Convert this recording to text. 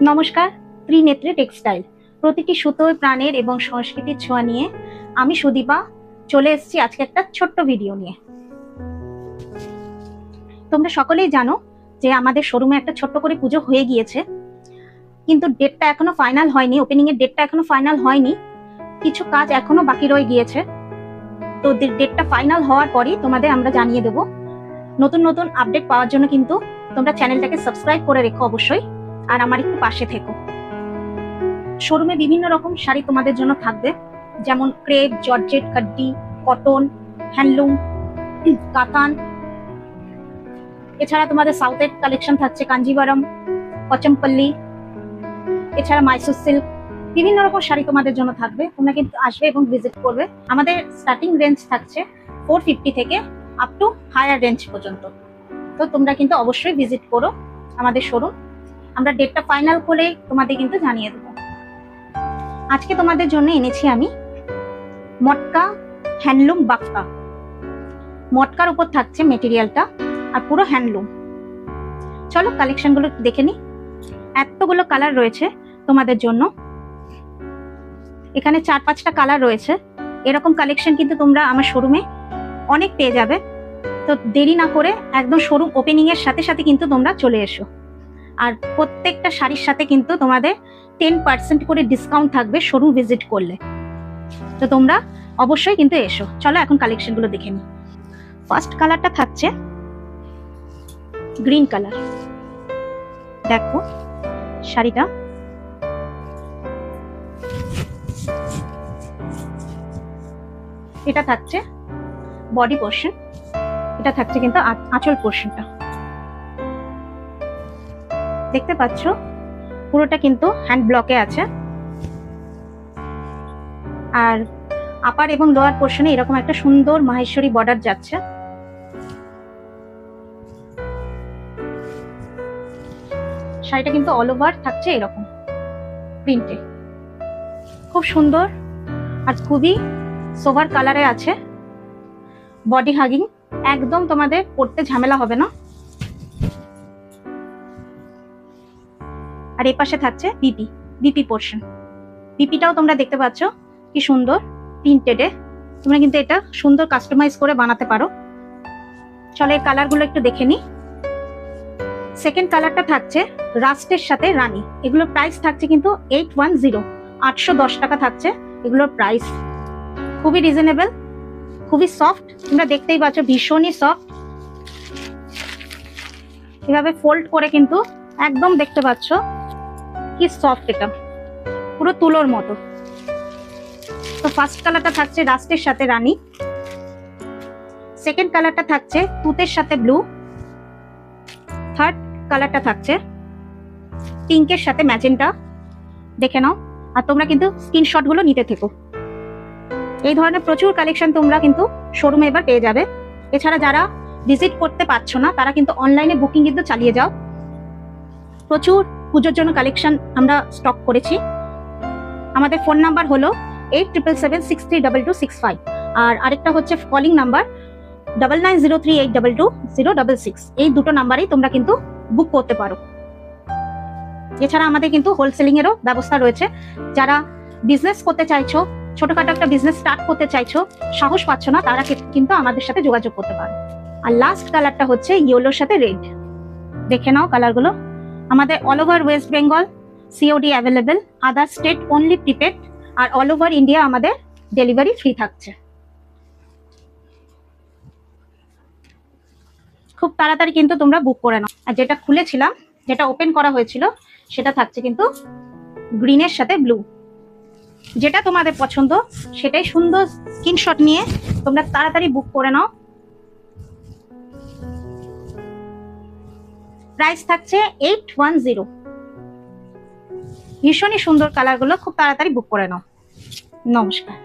নমস্কার, ত্রিনেত্রী টেক্সটাইল। প্রতিটি সুতোয় প্রাণের এবং সংস্কৃতির ছোঁয়া নিয়ে আমি সুদীপা চলে এসেছি আজকে একটা ছোট্ট ভিডিও নিয়ে। তোমরা সকলেই জানো যে আমাদের শোরুমে একটা ছোট্ট করে পুজো হয়ে গিয়েছে, কিন্তু ডেটটা এখনো ফাইনাল হয়নি। ওপেনিং এর ডেটটা এখনো ফাইনাল হয়নি, কিছু কাজ এখনো বাকি রয়ে গিয়েছে। তো ডেটটা ফাইনাল হওয়ার পরই তোমাদের আমরা জানিয়ে দেবো। নতুন নতুন আপডেট পাওয়ার জন্য কিন্তু তোমরা চ্যানেলটাকে সাবস্ক্রাইব করে রেখো অবশ্যই, আর আমার একটু পাশে থেকো। শোরুমে বিভিন্ন রকম শাড়ি তোমাদের জন্য থাকবে, যেমন ক্রেপ, জর্জেট, কাড্ডি, কটন, হ্যান্ডলুম, কাতান। এছাড়া তোমাদের সাউথের কালেকশন থাকছে কাঞ্জিভারম, পচমপল্লী, এছাড়া মাইসুর সিল্ক, বিভিন্ন রকম শাড়ি তোমাদের জন্য থাকবে। তোমরা কিন্তু আসবে এবং ভিজিট করবে। আমাদের স্টার্টিং রেঞ্জ থাকছে 450 থেকে আপ টু হায়ার রেঞ্জ পর্যন্ত। তো তোমরা কিন্তু অবশ্যই ভিজিট করো আমাদের শোরুম। আমরা ডেটটা ফাইনাল করে তোমাদের কিন্তু জানিয়ে দেবো। আজকে তোমাদের জন্য এনেছি আমি মটকা হ্যান্ডলুম বাক্কা। মটকার উপর থাকছে মেটেরিয়ালটা, আর পুরো হ্যান্ডলুম। চলো কালেকশন গুলো দেখে নি। এতগুলো কালার রয়েছে তোমাদের জন্য, এখানে 4-5টা কালার রয়েছে। এরকম কালেকশন কিন্তু তোমরা আমার শোরুমে অনেক পেয়ে যাবে। তো দেরি না করে একদম শোরুম ওপেনিং এর সাথে সাথে কিন্তু তোমরা চলে এসো। আর প্রত্যেকটা শাড়ির সাথে কিন্তু তোমাদের 10% করে ডিসকাউন্ট থাকবে শোরুম ভিজিট করলে। তো তোমরা অবশ্যই কিন্তু এসো। চলো এখন কালেকশন গুলো দেখে নিই। ফার্স্ট কালারটা থাকছে গ্রিন কালার। দেখো শাড়িটা, এটা থাকছে বডি পোর্শন, এটা থাকছে কিন্তু আঁচল পোর্শনটা। দেখতে পাচ্ছ পুরোটা কিন্তু হ্যান্ড ব্লকে আছে, আর আপার এবং লোয়ার পোর্শনে এরকম একটা সুন্দর মাহেশ্বরী বর্ডার যাচ্ছে। শাড়িটা কিন্তু অল ওভার থাকছে এরকম প্রিন্টে, খুব সুন্দর আর খুবই সোভার কালারে আছে। বডি হাগিং, একদম তোমাদের পরতে ঝামেলা হবে না। আর এই পাশে থাকছে বিপি পোর্শন। বিপিটাও তোমরা দেখতে পাচ্ছ কি সুন্দর প্রিন্টেডে। তোমরা কিন্তু এটা সুন্দর কাস্টমাইজ করে বানাতে পারো। চলো এই কালারগুলো একটু দেখে নি। সেকেন্ড কালারটা থাকছে রাস্টের সাথে রানী। এগুলোর প্রাইস থাকছে কিন্তু 810, 810 টাকা থাকছে এগুলোর প্রাইস। খুবই রিজনেবল, খুবই সফট। তোমরা দেখতেই পাচ্ছ ভীষণই সফট। এভাবে ফোল্ড করে কিন্তু একদম দেখতে পাচ্ছ কি সফট, এটা পুরো তুলোর মতো। তো ফার্স্ট কালারটা থাকছে রাস্টের সাথে রানী। সেকেন্ড কালারটা থাকছে তুতের সাথে ব্লু। থার্ড কালারটা থাকছে পিঙ্কের সাথে ম্যাজেন্টা। দেখে নাও, আর তোমরা কিন্তু স্ক্রিনশট গুলো নিতে থেকো। এই ধরনের প্রচুর কালেকশন তোমরা কিন্তু শোরুমে এবার পেয়ে যাবে। এছাড়া যারা ভিজিট করতে পারছো না তারা কিন্তু অনলাইনে বুকিং কিন্তু চালিয়ে যাও। প্রচুর পুজোর জন্য কালেকশন আমরা স্টক করেছি। আমাদের ফোন নাম্বার হলো 8777632265, আর আরেকটা হচ্ছে কলিং নাম্বার 9903822066। এই দুটো নাম্বারেই তোমরা কিন্তু বুক করতে পারো। এছাড়া আমাদের কিন্তু হোলসেলিং এরও ব্যবস্থা রয়েছে। যারা বিজনেস করতে চাইছো, ছোটখাটো একটা বিজনেস স্টার্ট করতে চাইছো, সাহস পাচ্ছ না, তারা কিন্তু আমাদের সাথে যোগাযোগ করতে পারো। আর লাস্ট কালারটা হচ্ছে ইয়েলোর সাথে রেড। দেখে নাও কালারগুলো। আমাদের all over West Bengal COD available, other state only prepaid, আর অল ওভার ইন্ডিয়া আমাদের ডেলিভারি ফ্রি থাকছে। খুব তাড়াতাড়ি কিন্তু তোমরা বুক করে নাও। আর যেটা খুলেছিলাম, যেটা ওপেন করা হয়েছিল, সেটা থাকছে কিন্তু গ্রিনের সাথে ব্লু। যেটা তোমাদের পছন্দ সেটাই সুন্দর স্ক্রিনশট নিয়ে তোমরা তাড়াতাড়ি বুক করে নাও। প্রাইস থাকছে 810। ভীষণই সুন্দর কালারগুলো, খুব তাড়াতাড়ি বুক করে নাও। নমস্কার।